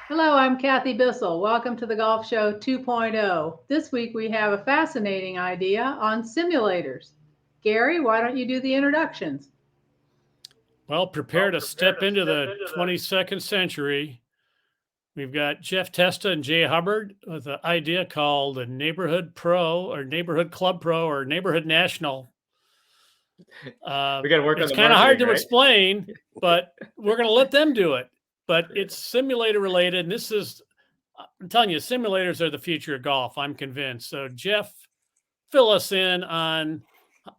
Hello, I'm Kathy Bissell. Welcome to the Golf Show 2.0. This week we have a fascinating idea on simulators. Gary, why don't you do the introductions? Well, prepare to step into the 22nd century. We've got Jeff Testa and Jay Hubbard with an idea called the Neighborhood Pro or Neighborhood Club Pro or Neighborhood National. We got to work on It's the kind of hard marketing, to right? explain, but we're going to let them do it. But it's simulator related. And this is, I'm telling you, simulators are the future of golf. I'm convinced. So, Jeff, fill us in on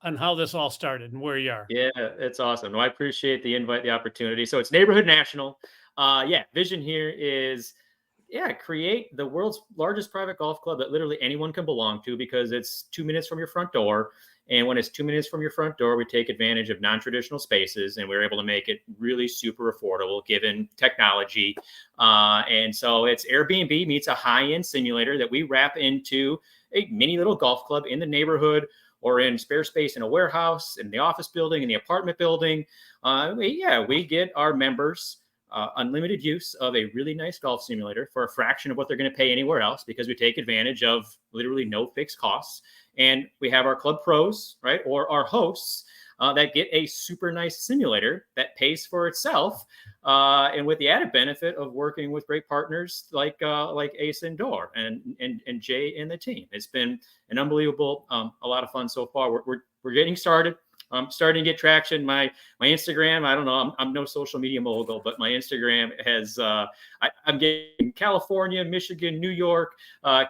how this all started and where you are. Yeah, it's awesome. No, I appreciate the invite, the opportunity. So it's Neighborhood National. Vision here is create the world's largest private golf club that literally anyone can belong to because it's 2 minutes from your front door. And when it's 2 minutes from your front door, we take advantage of non-traditional spaces and we're able to make it really super affordable given technology. And so it's Airbnb meets a high-end simulator that we wrap into a mini little golf club in the neighborhood or in spare space in a warehouse, in the office building, in the apartment building. We get our members unlimited use of a really nice golf simulator for a fraction of what they're going to pay anywhere else because we take advantage of literally no fixed costs. And we have our club pros, right, or our hosts that get a super nice simulator that pays for itself, and with the added benefit of working with great partners like Ace Indoor and Jay and the team. It's been an unbelievable, a lot of fun so far. We're getting started. I'm starting to get traction. My Instagram, I don't know, I'm no social media mogul, but my Instagram has, I'm getting California, Michigan, New York,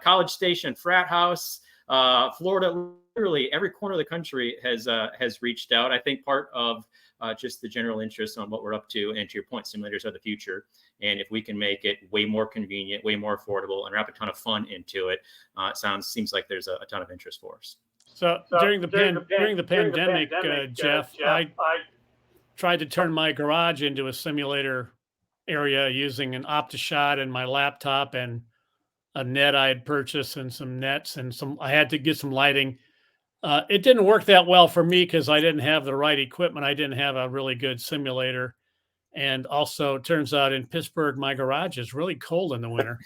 College Station, frat house, Florida, literally every corner of the country has reached out. I think part of just the general interest on what we're up to, and to your point, simulators are the future. And if we can make it way more convenient, way more affordable, and wrap a ton of fun into it, seems like there's a ton of interest for us. So during the pandemic, Jeff, I tried to turn my garage into a simulator area using an OptiShot and my laptop and a net I had purchased and some nets and I had to get some lighting. It didn't work that well for me because I didn't have the right equipment. I didn't have a really good simulator. And also, it turns out in Pittsburgh, my garage is really cold in the winter.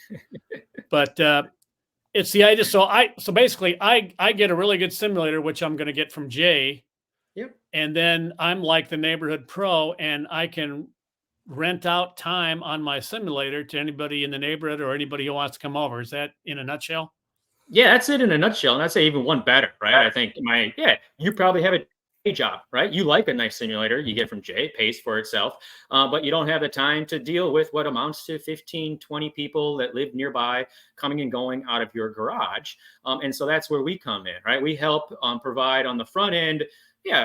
But it's the idea. So basically, I get a really good simulator, which I'm going to get from Jay. Yep. And then I'm like the neighborhood pro, and I can rent out time on my simulator to anybody in the neighborhood or anybody who wants to come over. Is that in a nutshell? Yeah, that's it in a nutshell. And I'd say even one better, right? I think you probably have a day job, right? You like a nice simulator you get from Jay, it pays for itself, but you don't have the time to deal with what amounts to 15, 20 people that live nearby coming and going out of your garage. And so that's where we come in, right? We help provide on the front end,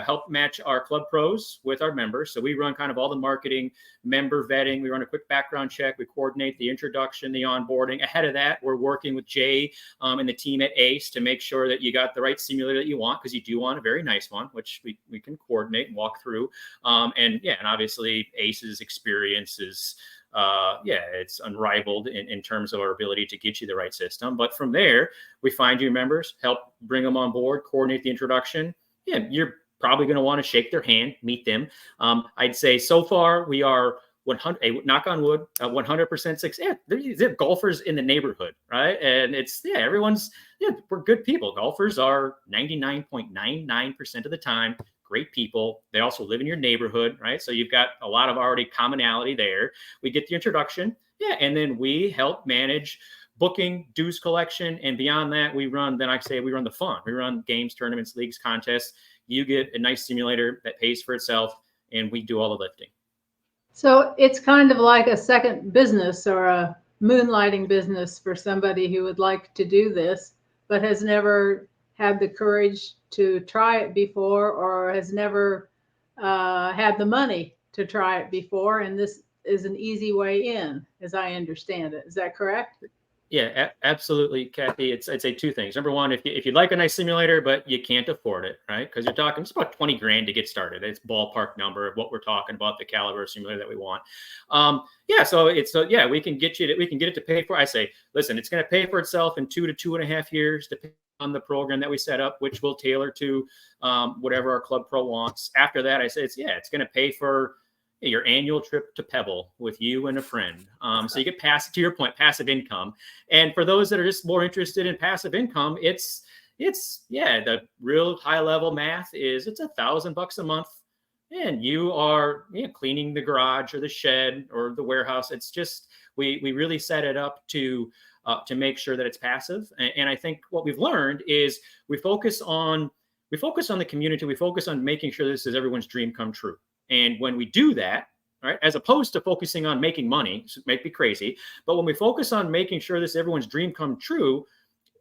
help match our club pros with our members. So we run kind of all the marketing, member vetting. We run a quick background check. We coordinate the introduction, the onboarding. Ahead of that, we're working with Jay and the team at Ace to make sure that you got the right simulator that you want, because you do want a very nice one, which we can coordinate and walk through. And obviously Ace's experience is it's unrivaled in terms of our ability to get you the right system. But from there, we find you members, help bring them on board, coordinate the introduction. You're probably going to want to shake their hand, meet them. I'd say so far we are 100, knock on wood, 100% success. There's golfers in the neighborhood, right? And it's, we're good people. Golfers are 99.99% of the time great people. They also live in your neighborhood, right? So you've got a lot of already commonality there. We get the introduction, and then we help manage booking, dues collection, and beyond that, we run the fun. We run games, tournaments, leagues, contests. You get a nice simulator that pays for itself, and we do all the lifting. So it's kind of like a second business or a moonlighting business for somebody who would like to do this, but has never had the courage to try it before, or has never had the money to try it before. And this is an easy way in, as I understand it. Is that correct? Yeah, absolutely, Kathy. I'd say two things. Number one, if you'd like a nice simulator, but you can't afford it, right? Because you're talking, it's about 20 grand to get started. It's ballpark number of what we're talking about, the caliber of simulator that we want. We can get it to pay for. I say, listen, it's going to pay for itself in 2 to 2.5 years, depending on the program that we set up, which we'll tailor to whatever our club pro wants. After that, I say it's going to pay for your annual trip to Pebble with you and a friend. So you get to your point, passive income. And for those that are just more interested in passive income, it's the real high level math is it's $1,000 a month, and you are cleaning the garage or the shed or the warehouse. It's just we really set it up to make sure that it's passive. And I think what we've learned is we focus on the community. We focus on making sure this is everyone's dream come true. And when we do that, right, as opposed to focusing on making money, it might be crazy, but when we focus on making sure this is everyone's dream come true,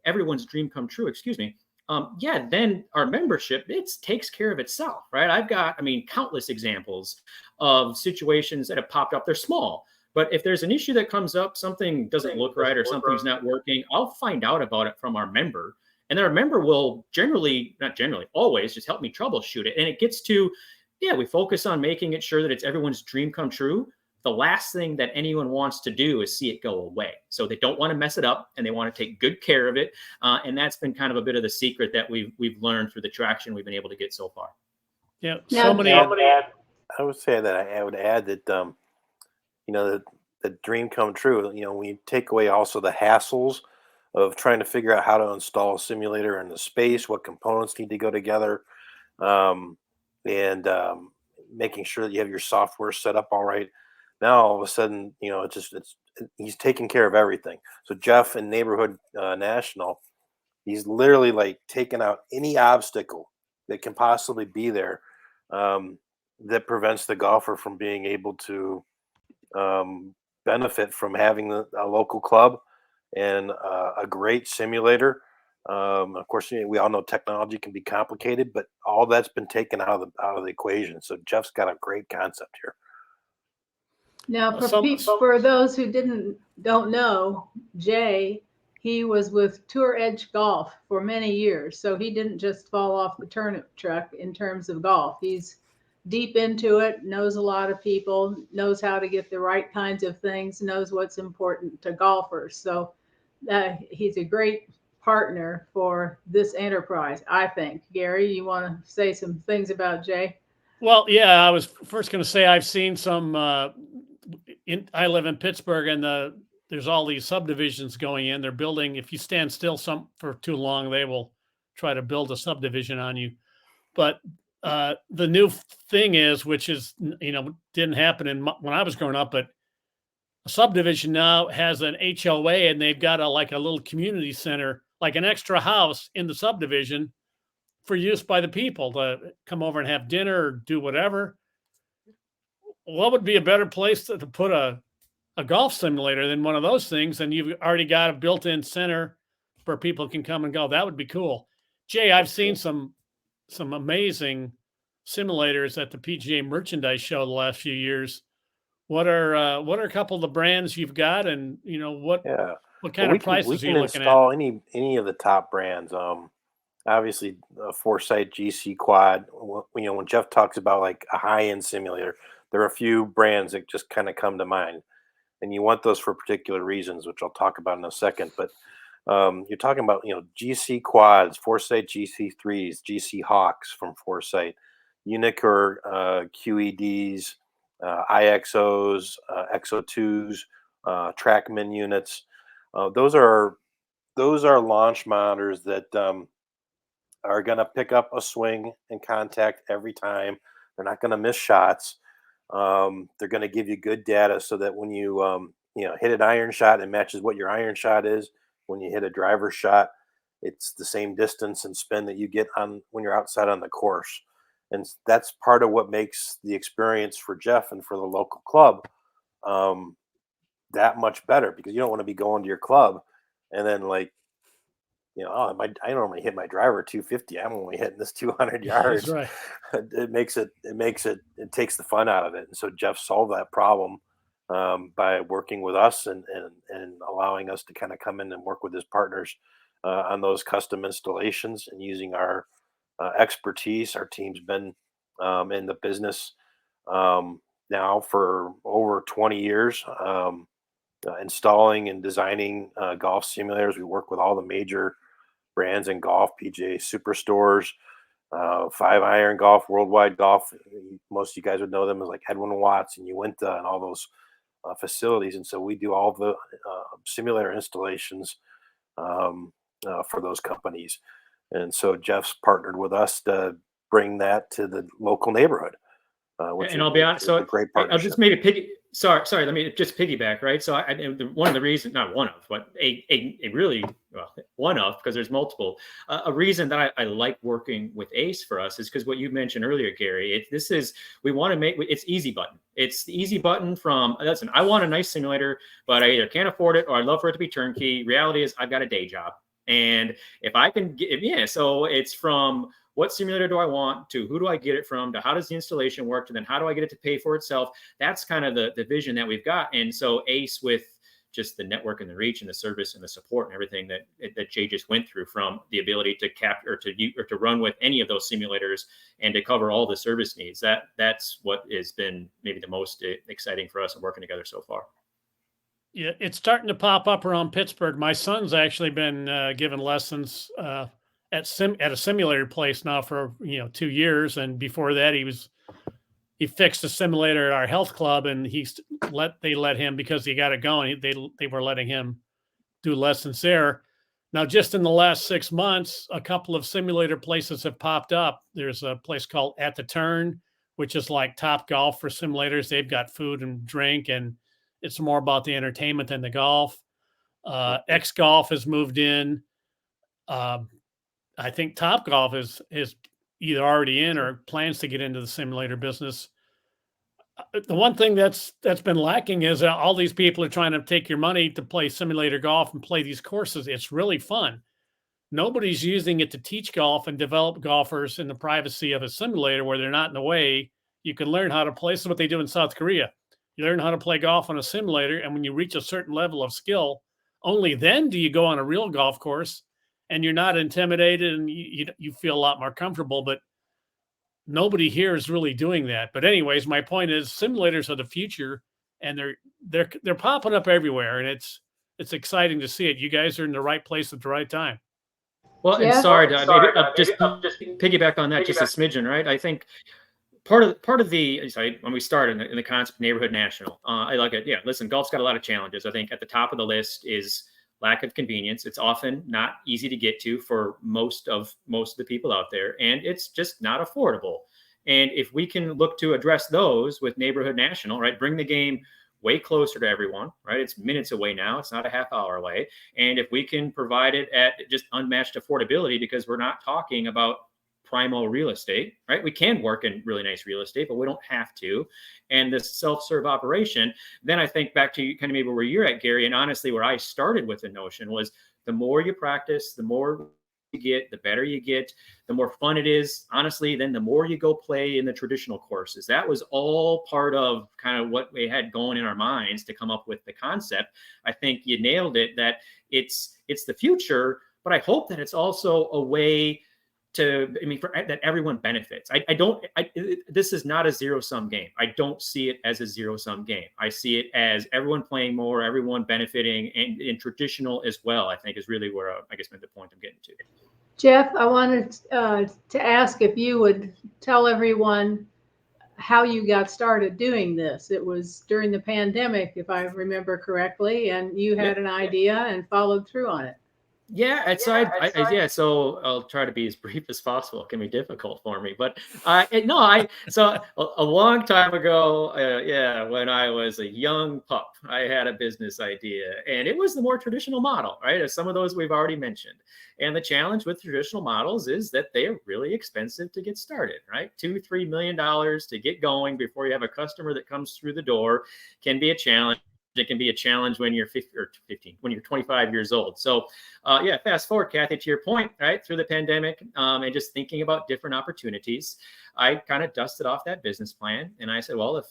excuse me, then our membership, it takes care of itself, right? I've got, countless examples of situations that have popped up. They're small, but if there's an issue that comes up, something doesn't look right or something's not working, I'll find out about it from our member. And our member will always just help me troubleshoot it. And it gets to, we focus on making it sure that it's everyone's dream come true. The last thing that anyone wants to do is see it go away. So they don't want to mess it up, and they want to take good care of it. And that's been kind of a bit of the secret that we've learned through the traction we've been able to get so far. Yeah. I would say that I would add that, the dream come true, when you take away also the hassles of trying to figure out how to install a simulator in the space, what components need to go together, and making sure that you have your software set up all right. Now all of a sudden, he's taking care of everything. So Jeff in Neighborhood National, he's literally like taking out any obstacle that can possibly be there that prevents the golfer from being able to benefit from having a local club and a great simulator. Of course, we all know technology can be complicated, but all that's been taken out of the equation. So Jeff's got a great concept here. Now, for those who don't know, Jay, he was with Tour Edge Golf for many years, so he didn't just fall off the turnip truck in terms of golf. He's deep into it, knows a lot of people, knows how to get the right kinds of things, knows what's important to golfers. So he's a great partner for this enterprise, I think. Gary, you want to say some things about Jay? Well, yeah, I was first going to say I've seen some. I live in Pittsburgh, and there's all these subdivisions going in. They're building. If you stand still for too long, they will try to build a subdivision on you. But the new thing is, which is didn't happen when I was growing up, but a subdivision now has an HOA, and they've got a little community center, like an extra house in the subdivision for use by the people to come over and have dinner or do whatever. What would be a better place to put a golf simulator than one of those things? And you've already got a built-in center where people can come and go. That would be cool. Jay, I've seen some amazing simulators at the PGA Merchandise Show the last few years. What are a couple of the brands you've got, and what kind of prices are you looking at? We can install any of the top brands. Obviously, Foresight GC Quad. When Jeff talks about like a high-end simulator, there are a few brands that just kind of come to mind, and you want those for particular reasons, which I'll talk about in a second. But you're talking about GC Quads, Foresight GC3s, GC Hawks from Foresight, Unicor QEDs, IXOs, XO2s, TrackMan units. Those are launch monitors that are going to pick up a swing and contact every time. They're not going to miss shots. They're going to give you good data so that when you hit an iron shot, it matches what your iron shot is. When you hit a driver shot, it's the same distance and spin that you get on when you're outside on the course. And that's part of what makes the experience for Jeff and for the local club that much better, because you don't want to be going to your club and then I normally hit my driver 250. I'm only hitting this 200 yards. That's right. It takes the fun out of it. And so Jeff solved that problem by working with us and allowing us to kind of come in and work with his partners on those custom installations and using our expertise. Our team's been in the business now for over 20 years, installing and designing golf simulators. We work with all the major brands in golf, PGA Superstores, Five Iron Golf, Worldwide Golf. Most of you guys would know them as like Edwin Watts and Uinta and all those facilities. And so we do all the simulator installations for those companies. And so Jeff's partnered with us to bring that to the local neighborhood. And I'll be honest, so great I'll just maybe sorry, let me just piggyback, right? So one of the reasons, not one of, but a really, well, one of, because there's multiple, a reason that I like working with Ace for us is because what you mentioned earlier, Gary, we want to make, it's easy button. It's the easy button from, listen, I want a nice simulator, but I either can't afford it or I'd love for it to be turnkey. Reality is I've got a day job. And if I can get, so it's from, what simulator do I want, to who do I get it from, to how does the installation work, to then how do I get it to pay for itself? That's kind of the vision that we've got. And so Ace, with just the network and the reach and the service and the support and everything that Jay just went through, from the ability to capture or to run with any of those simulators and to cover all the service needs, that's what has been maybe the most exciting for us in working together so far. Yeah, it's starting to pop up around Pittsburgh. My son's actually been given lessons at a simulator place now for 2 years, and before that he fixed a simulator at our health club, and they let him, because he got it going. They were letting him do lessons there. Now, just in the last 6 months, a couple of simulator places have popped up. There's a place called At the Turn, which is like Top Golf for simulators. They've got food and drink, and it's more about the entertainment than the golf. X Golf has moved in. I think Top Golf is either already in or plans to get into the simulator business. The one thing that's been lacking is all these people are trying to take your money to play simulator golf and play these courses. It's really fun. Nobody's using it to teach golf and develop golfers in the privacy of a simulator where they're not in the way. You can learn how to play. This is what they do in South Korea. You learn how to play golf on a simulator, and when you reach a certain level of skill, only then do you go on a real golf course, and you're not intimidated, and you feel a lot more comfortable. But nobody here is really doing that. But anyways, my point is simulators are the future, and they're popping up everywhere, and it's exciting to see it. You guys are in the right place at the right time. Well, and sorry, maybe just piggyback on that just a smidgen, right? I think part of the, sorry, when we started in the concept of neighborhood national, I like it. Yeah, listen, golf's got a lot of challenges. I think at the top of the list is lack of convenience. It's often not easy to get to for most of the people out there, and it's just not affordable. And if we can look to address those with neighborhood national, right, bring the game way closer to everyone, right? It's minutes away now. It's not a half hour away. And if we can provide it at just unmatched affordability, because we're not talking about primal real estate, right? We can work in really nice real estate, but we don't have to. And this self-serve operation, then I think back to kind of maybe where you're at, Gary, and honestly, where I started with the notion was the more you practice, the more you get, the better you get, the more fun it is, honestly, then the more you go play in the traditional courses. That was all part of kind of what we had going in our minds to come up with the concept. I think you nailed it, that it's the future, but I hope that it's also a way that everyone benefits. This is not a zero-sum game. I don't see it as a zero-sum game. I see it as everyone playing more, everyone benefiting, and in traditional as well, I think is really where I guess the point I'm getting to. Jeff, I wanted to ask if you would tell everyone how you got started doing this. It was during the pandemic, if I remember correctly, and you had an idea and followed through on it. Yeah, so I'll try to be as brief as possible. It can be difficult for me, but so a long time ago, when I was a young pup, I had a business idea, and it was the more traditional model, right? As some of those we've already mentioned. And the challenge with traditional models is that they are really expensive to get started, right? $2-3 million to get going before you have a customer that comes through the door can be a challenge. It can be a challenge when you're 15, when you're 25 years old. So fast forward, Kathy, to your point, right, through the pandemic and just thinking about different opportunities, I kind of dusted off that business plan. And I said, well, if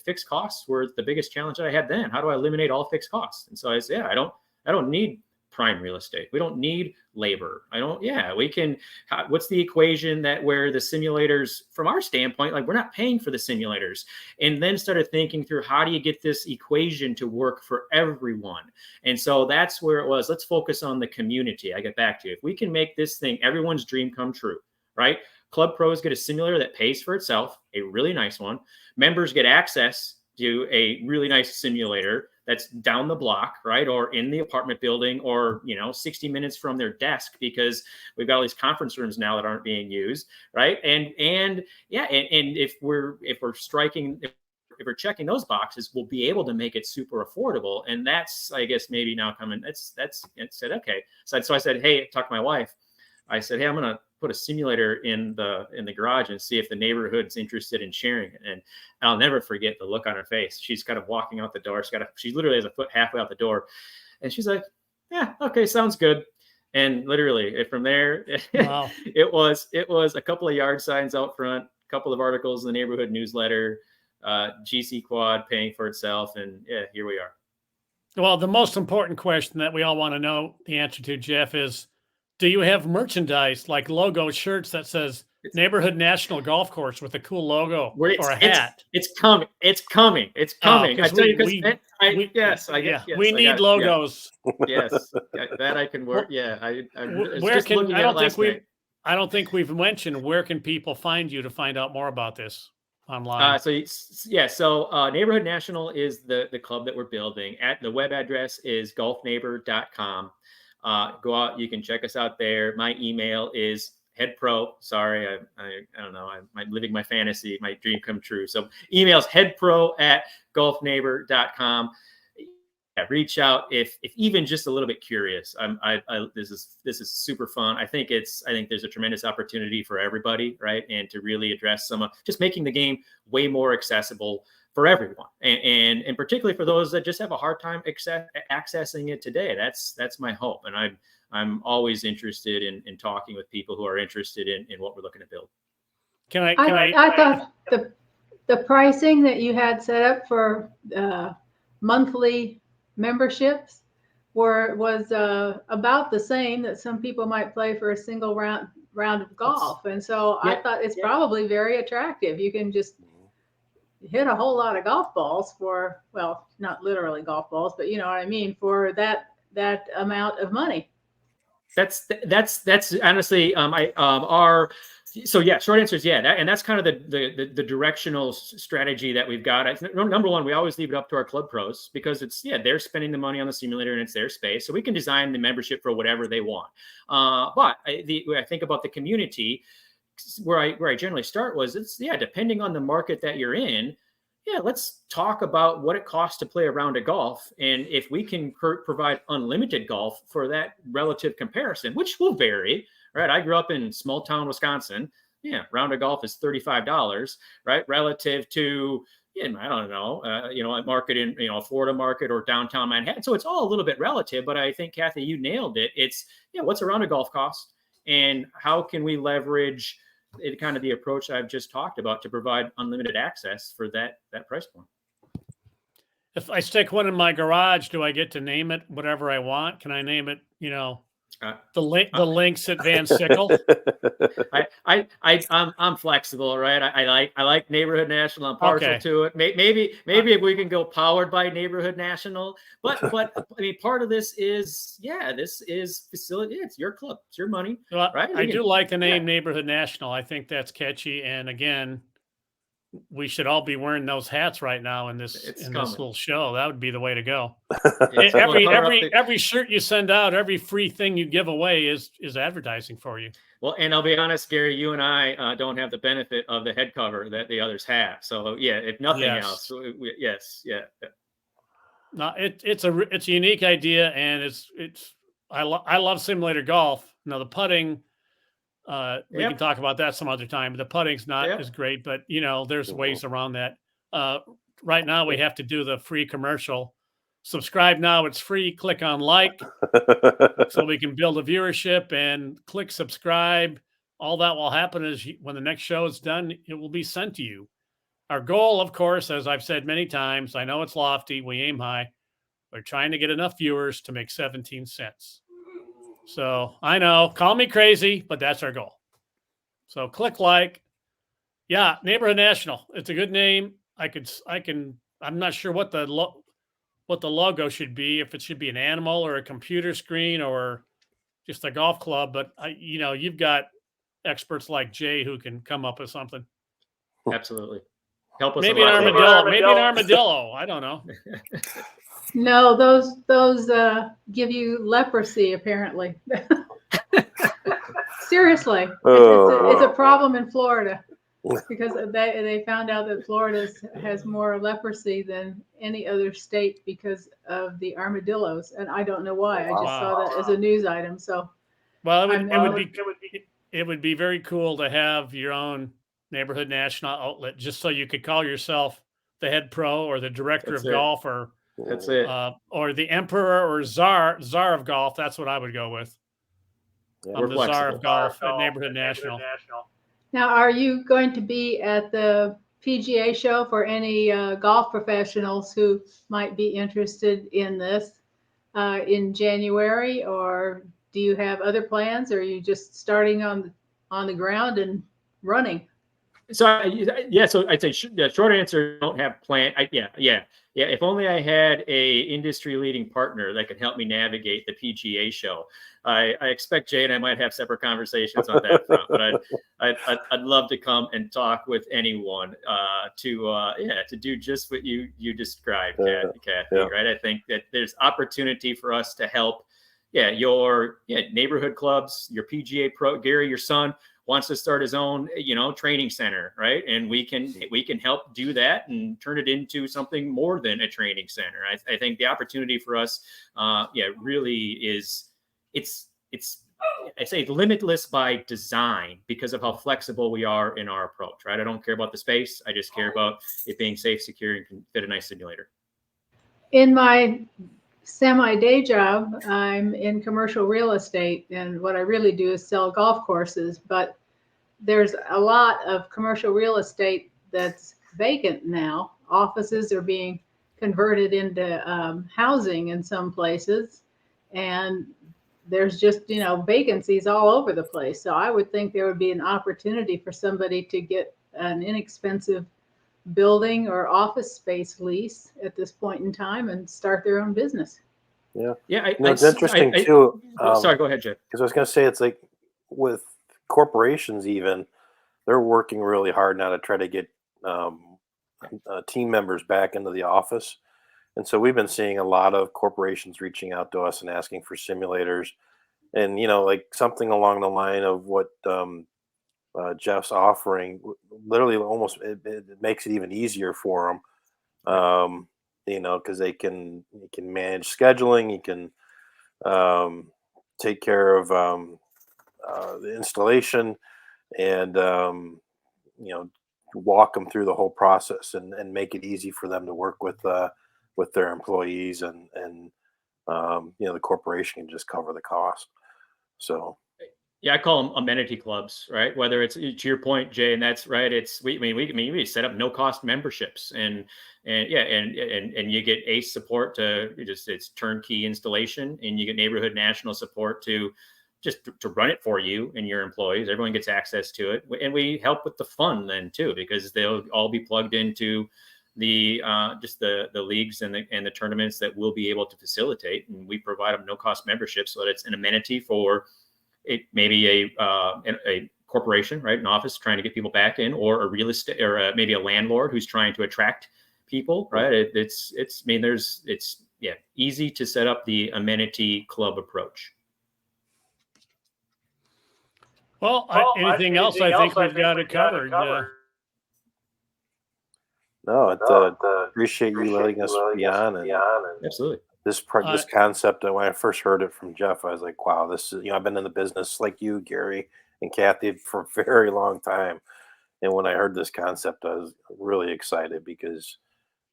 fixed costs were the biggest challenge that I had then, how do I eliminate all fixed costs? And so I said, I don't need prime real estate. We don't need labor. We can, what's the equation where the simulators, from our standpoint, like we're not paying for the simulators, and then started thinking through how do you get this equation to work for everyone? And so that's where it was. Let's focus on the community. I get back to you. If we can make this thing everyone's dream come true, right? Club pros get a simulator that pays for itself, a really nice one. Members get access to a really nice simulator that's down the block, right? Or in the apartment building, or, 60 minutes from their desk, because we've got all these conference rooms now that aren't being used. Right. And if we're checking those boxes, we'll be able to make it super affordable. And that's, I guess, maybe now coming, it said, okay. So I said, hey, talk to my wife. I said, hey, I'm going to put a simulator in the garage and see if the neighborhood's interested in sharing it. And I'll never forget the look on her face. She's kind of walking out the door. She literally has a foot halfway out the door. And she's like, yeah, okay, sounds good. And literally from there, wow. it was a couple of yard signs out front, a couple of articles in the neighborhood newsletter, GC Quad paying for itself. And yeah, here we are. Well, the most important question that we all want to know the answer to, Jeff, is, do you have merchandise like logo shirts that says Neighborhood National Golf Course with a cool logo or a hat? It's coming. It's coming. It's coming. I tell you, because we need logos. Yes, that I can work. Yeah, I don't think we've mentioned, where can people find you to find out more about this online? So Neighborhood National is the club that we're building. At the web address is golfneighbor.com. Go out. You can check us out there. My email is headpro. Sorry, I don't know. I'm living my fantasy, my dream come true. So email's headpro@golfneighbor.com. Yeah, reach out if even just a little bit curious. This is super fun. I think there's a tremendous opportunity for everybody, right? And to really address just making the game way more accessible for everyone, and particularly for those that just have a hard time accessing it today. That's my hope, and I'm always interested in talking with people who are interested in what we're looking to build. I thought the pricing that you had set up for monthly memberships was about the same that some people might play for a single round of golf, and so I thought it's probably very attractive. You can just hit a whole lot of golf balls for, well, not literally golf balls, but you know what I mean, for that amount of money. That's honestly, short answer is yeah. And that's kind of the directional strategy that we've got. Number one, we always leave it up to our club pros, because they're spending the money on the simulator and it's their space. So we can design the membership for whatever they want. But I think about the community, where I generally start was depending on the market that you're in, let's talk about what it costs to play a round of golf. And if we can provide unlimited golf for that relative comparison, which will vary, right? I grew up in small town Wisconsin. Yeah, round of golf is $35, right? Relative to, I don't know, a market in, a Florida market or downtown Manhattan. So it's all a little bit relative, but I think, Kathy, you nailed it. It's, what's a round of golf cost, and how can we leverage kind of the approach I've just talked about to provide unlimited access for that price point. If I stick one in my garage, do I get to name it whatever I want? Can I name it, the links at Van Sickle? I'm flexible, right? I like Neighborhood National. I'm partial to it. Maybe if we can go powered by Neighborhood National, but I mean, part of this is this is facility. It's your club. It's your money, well, right? I do like the name Neighborhood National. I think that's catchy, and again, we should all be wearing those hats right now in this little show. That would be the way to go. Every shirt you send out, every free thing you give away is advertising for you. Well, and I'll be honest, Gary, you and I don't have the benefit of the head cover that the others have. So if nothing else, yes. No, it's a unique idea, and I love simulator golf. Now the putting. We can talk about that some other time. The putting's not as great, but there's ways around that. Right now we have to do the free commercial. Subscribe now. It's free. Click on like so we can build a viewership, and click subscribe. All that will happen is when the next show is done, it will be sent to you. Our goal, of course, as I've said many times, I know it's lofty. We aim high. We're trying to get enough viewers to make 17 cents. So I know, call me crazy, but that's our goal. So click like. Yeah, Neighborhood National. It's a good name. I'm not sure what the logo should be, if it should be an animal or a computer screen or just a golf club, but you've got experts like Jay who can come up with something. Absolutely. Help us. Maybe an armadillo. Maybe an armadillo. I don't know. No, those give you leprosy, apparently. Seriously, it's a problem in Florida because they found out that Florida has more leprosy than any other state because of the armadillos, and I don't know why. I just saw that as a news item. So, well, it would be very cool to have your own neighborhood national outlet, just so you could call yourself the head pro or the director of golf, or that's it, or the emperor or czar of golf. That's what I would go with. I'm the czar of golf at Neighborhood National. Now, are you going to be at the PGA show for any golf professionals who might be interested in this in January, or do you have other plans, or are you just starting on the ground and running? So so I'd say short answer, don't have plan. Yeah. If only I had a industry leading partner that could help me navigate the PGA show. I expect Jay and I might have separate conversations on that front, but I'd love to come and talk with anyone to do just what you described, Kathy. Right? I think that there's opportunity for us to help. Your neighborhood clubs, your PGA pro, Gary, your son wants to start his own, training center, right? And we can help do that and turn it into something more than a training center. I think the opportunity for us, really is, I say limitless by design because of how flexible we are in our approach, right? I don't care about the space. I just care about it being safe, secure, and can fit a nice simulator. In my semi-day job, I'm in commercial real estate, and what I really do is sell golf courses, but there's a lot of commercial real estate that's vacant now. Offices are being converted into housing in some places, and there's just, vacancies all over the place. So I would think there would be an opportunity for somebody to get an inexpensive building or office space lease at this point in time and start their own business. Yeah. It's interesting too. Sorry, go ahead, Jeff. Because I was going to say, it's like with corporations, even they're working really hard now to try to get team members back into the office. And so we've been seeing a lot of corporations reaching out to us and asking for simulators, and like something along the line of what Jeff's offering. Literally, almost it makes it even easier for them, because you can manage scheduling, you can take care of the installation, and walk them through the whole process and make it easy for them to work with their employees, and the corporation can just cover the cost. So I call them amenity clubs, right? Whether it's to your point, Jay, and that's right. We set up no cost memberships, and you get ACE support it's turnkey installation, and you get Neighborhood National support to run it for you and your employees. Everyone gets access to it, and we help with the fun then too, because they'll all be plugged into the leagues and the tournaments that we'll be able to facilitate, and we provide them no cost membership so that it's an amenity for maybe a corporation, right? An office trying to get people back in, or a real estate, or maybe a landlord who's trying to attract people, right? It's easy to set up the amenity club approach. Well, anything else? I think we've got it covered. No, appreciate you letting us be on. And absolutely. This concept, when I first heard it from Jeff, I was like, wow, this is, I've been in the business like you, Gary, and Kathy for a very long time. And when I heard this concept, I was really excited because,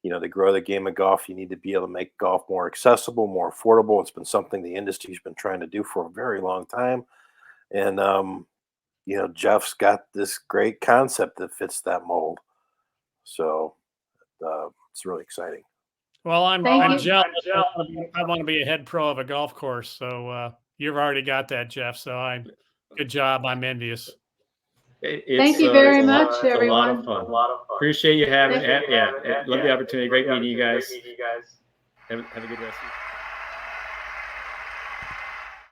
to grow the game of golf, you need to be able to make golf more accessible, more affordable. It's been something the industry's been trying to do for a very long time. And, Jeff's got this great concept that fits that mold. So it's really exciting. Well, I'm jealous. I want to be a head pro of a golf course. So you've already got that, Jeff. So good job. I'm envious. Thank you very much, everyone. A lot of fun. Appreciate you having it. Love the opportunity. Great meeting you guys. Have a good rest of